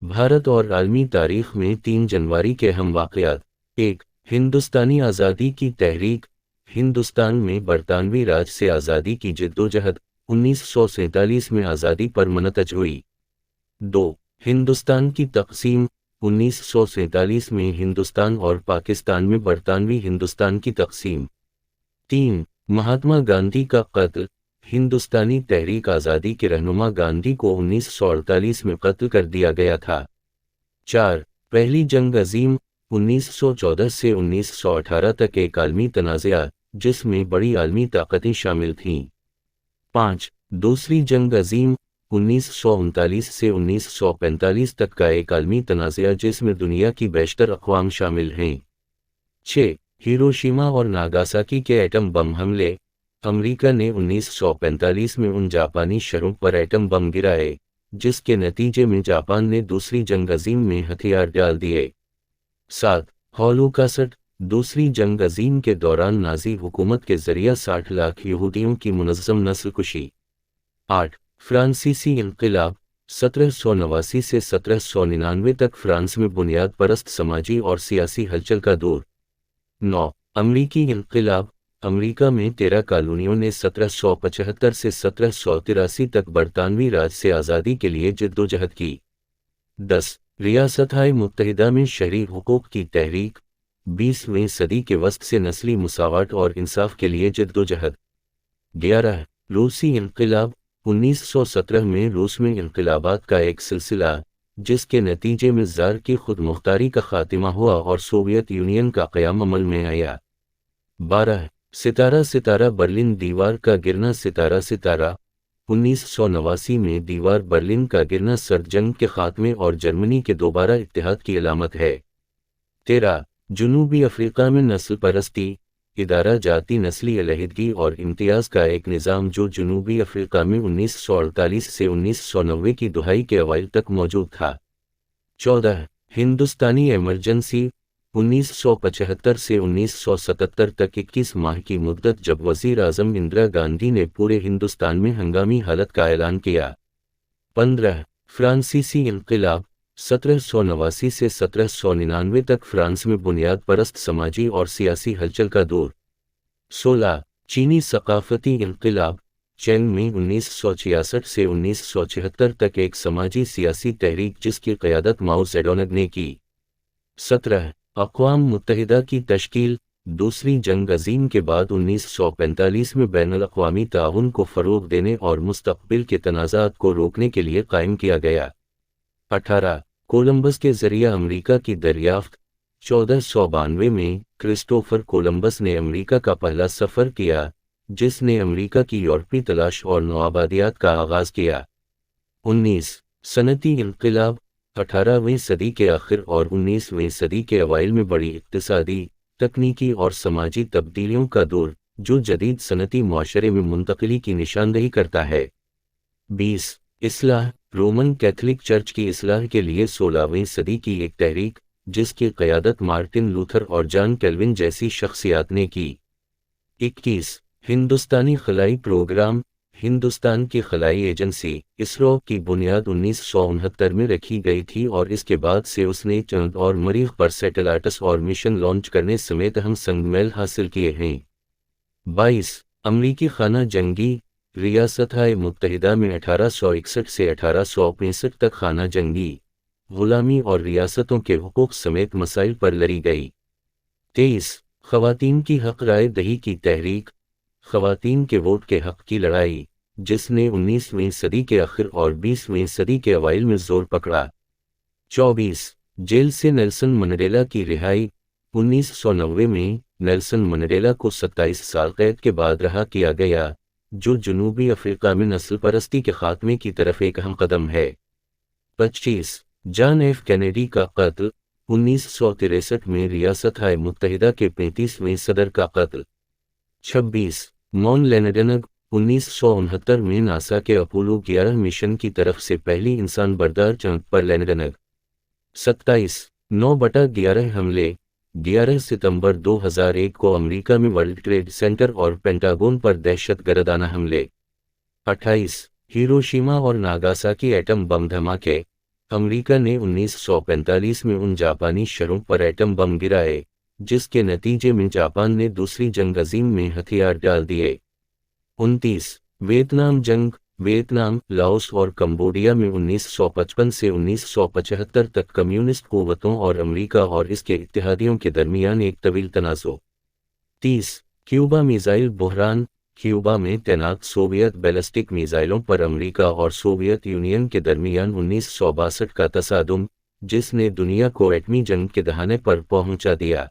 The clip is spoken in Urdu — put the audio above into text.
بھارت اور عالمی تاریخ میں 3 جنوری کے اہم واقعات۔ 1. ہندوستانی آزادی کی تحریک۔ ہندوستان میں برطانوی راج سے آزادی کی جدوجہد 1947 میں آزادی پر منتج ہوئی۔ 2. ہندوستان کی تقسیم۔ 1947 میں ہندوستان اور پاکستان میں برطانوی ہندوستان کی تقسیم۔ 3. مہاتما گاندھی کا قتل۔ ہندوستانی تحریک آزادی کے رہنما گاندھی کو 1948 میں قتل کر دیا گیا تھا۔ 4. پہلی جنگ عظیم۔ 1914 سے 1918 تک ایک عالمی تنازعہ جس میں بڑی عالمی طاقتیں شامل تھیں۔ 5. دوسری جنگ عظیم۔ 1939 سے 1945 تک کا ایک عالمی تنازعہ جس میں دنیا کی بیشتر اقوام شامل ہیں۔ 6. ہیروشیما اور ناگاساکی کے ایٹم بم حملے۔ امریکا نے 1945 میں ان جاپانی شہروں پر ایٹم بم گرائے جس کے نتیجے میں جاپان نے دوسری جنگ عظیم میں ہتھیار ڈال دیے۔ 7. ہولوکاسٹ۔ دوسری جنگ عظیم کے دوران نازی حکومت کے ذریعہ 60 لاکھ یہودیوں کی منظم نسل کشی۔ 8. فرانسیسی انقلاب۔ 1789 سے 1799 تک فرانس میں بنیاد پرست سماجی اور سیاسی ہلچل کا دور۔ 9. امریکی انقلاب۔ امریکا میں 13 کالونیوں نے 1775 سے 1783 تک برطانوی راج سے آزادی کے لیے جدوجہد کی۔ 10. ریاستہائے متحدہ میں شہری حقوق کی تحریک۔ 20ویں صدی کے وسط سے نسلی مساوات اور انصاف کے لیے جدوجہد۔ 11. روسی انقلاب۔ 1917 میں روس میں انقلابات کا ایک سلسلہ جس کے نتیجے میں زار کی خود مختاری کا خاتمہ ہوا اور سوویت یونین کا قیام عمل میں آیا۔ 12. ستارہ ستارہ برلن دیوار کا گرنا۔ ستارہ ستارہ 1989 میں دیوار برلن کا گرنا سرد جنگ کے خاتمے اور جرمنی کے دوبارہ اتحاد کی علامت ہے۔ 13. جنوبی افریقہ میں نسل پرستی۔ ادارہ جاتی نسلی علیحدگی اور امتیاز کا ایک نظام جو جنوبی افریقہ میں 1948 سے 1990 کی دہائی کے اوائل تک موجود تھا۔ 14. ہندوستانی ایمرجنسی۔ 1975 سے 1977 تک 21 ماہ کی مدت جب وزیر اعظم اندرا گاندھی نے پورے ہندوستان میں ہنگامی حالت کا اعلان کیا۔ 15. فرانسیسی انقلاب۔ 1789 سے 1799 تک فرانس میں بنیاد پرست سماجی اور سیاسی ہلچل کا دور۔ 16. چینی ثقافتی انقلاب۔ چین میں 1966 سے 1976 تک ایک سماجی سیاسی تحریک جس کی قیادت ماؤ زیڈونگ نے کی۔ 17. اقوام متحدہ کی تشکیل۔ دوسری جنگ عظیم کے بعد 1945 میں بین الاقوامی تعاون کو فروغ دینے اور مستقبل کے تنازعات کو روکنے کے لیے قائم کیا گیا۔ 18. کولمبس کے ذریعہ امریکہ کی دریافت۔ 1492 میں کرسٹوفر کولمبس نے امریکہ کا پہلا سفر کیا جس نے امریکہ کی یورپی تلاش اور نوآبادیات کا آغاز کیا۔ 19. صنعتی انقلاب۔ 18ویں صدی کے آخر اور 19ویں صدی کے اوائل میں بڑی اقتصادی، تکنیکی اور سماجی تبدیلیوں کا دور جو جدید صنعتی معاشرے میں منتقلی کی نشاندہی کرتا ہے۔ 20. اصلاح۔ رومن کیتھولک چرچ کی اصلاح کے لیے 16ویں صدی کی ایک تحریک جس کی قیادت مارٹن لوتھر اور جان کیلوین جیسی شخصیات نے کی۔ 21. ہندوستانی خلائی پروگرام۔ ہندوستان کی خلائی ایجنسی اسرو کی بنیاد 1969 میں رکھی گئی تھی اور اس کے بعد سے اس نے چاند اور مریخ پر سیٹلائٹس اور مشن لانچ کرنے سمیت اہم سنگ میل حاصل کیے ہیں۔ 22. امریکی خانہ جنگی۔ ریاستہائے متحدہ میں 1861 سے 1865 تک خانہ جنگی، غلامی اور ریاستوں کے حقوق سمیت مسائل پر لڑی گئی۔ 23. خواتین کی حق رائے دہی کی تحریک۔ خواتین کے ووٹ کے حق کی لڑائی جس نے 19ویں صدی کے آخر اور 20ویں صدی کے اوائل میں زور پکڑا۔ 24. جیل سے نیلسن منڈیلا کی رہائی۔ 1990 میں نیلسن منڈیلا کو 27 سال قید کے بعد رہا کیا گیا جو جنوبی افریقہ میں نسل پرستی کے خاتمے کی طرف ایک اہم قدم ہے۔ 25. جان ایف کینیڈی کا قتل۔ 1963 میں ریاستہائے متحدہ کے 35ویں صدر کا قتل۔ 26. Moon landing. 1969 میں ناسا کے اپولو 11 مشن کی طرف سے پہلی انسان بردار چاند پر لینڈنگ۔ 27. 9/11 حملے۔ 11 ستمبر 2001 کو امریکہ میں ورلڈ ٹریڈ سینٹر اور پینٹاگون پر دہشت گردانہ حملے۔ 28. ہیروشیما اور ناگاساکی ایٹم بم دھماکے۔ امریکہ نے 1945 میں ان جاپانی شہروں پر ایٹم بم گرائے جس کے نتیجے میں جاپان نے دوسری جنگ عظیم میں ہتھیار ڈال دیے۔ 29 ویتنام جنگ۔ ویتنام، لاؤس اور کمبوڈیا میں 1955 سے 1975 تک کمیونسٹ قوتوں اور امریکہ اور اس کے اتحادیوں کے درمیان ایک طویل تنازع۔ 30 کیوبا میزائل بحران۔ کیوبا میں تعینات سوویت بیلسٹک میزائلوں پر امریکہ اور سوویت یونین کے درمیان 1962 کا تصادم، جس نے دنیا کو ایٹمی جنگ کے دہانے پر پہنچا دیا۔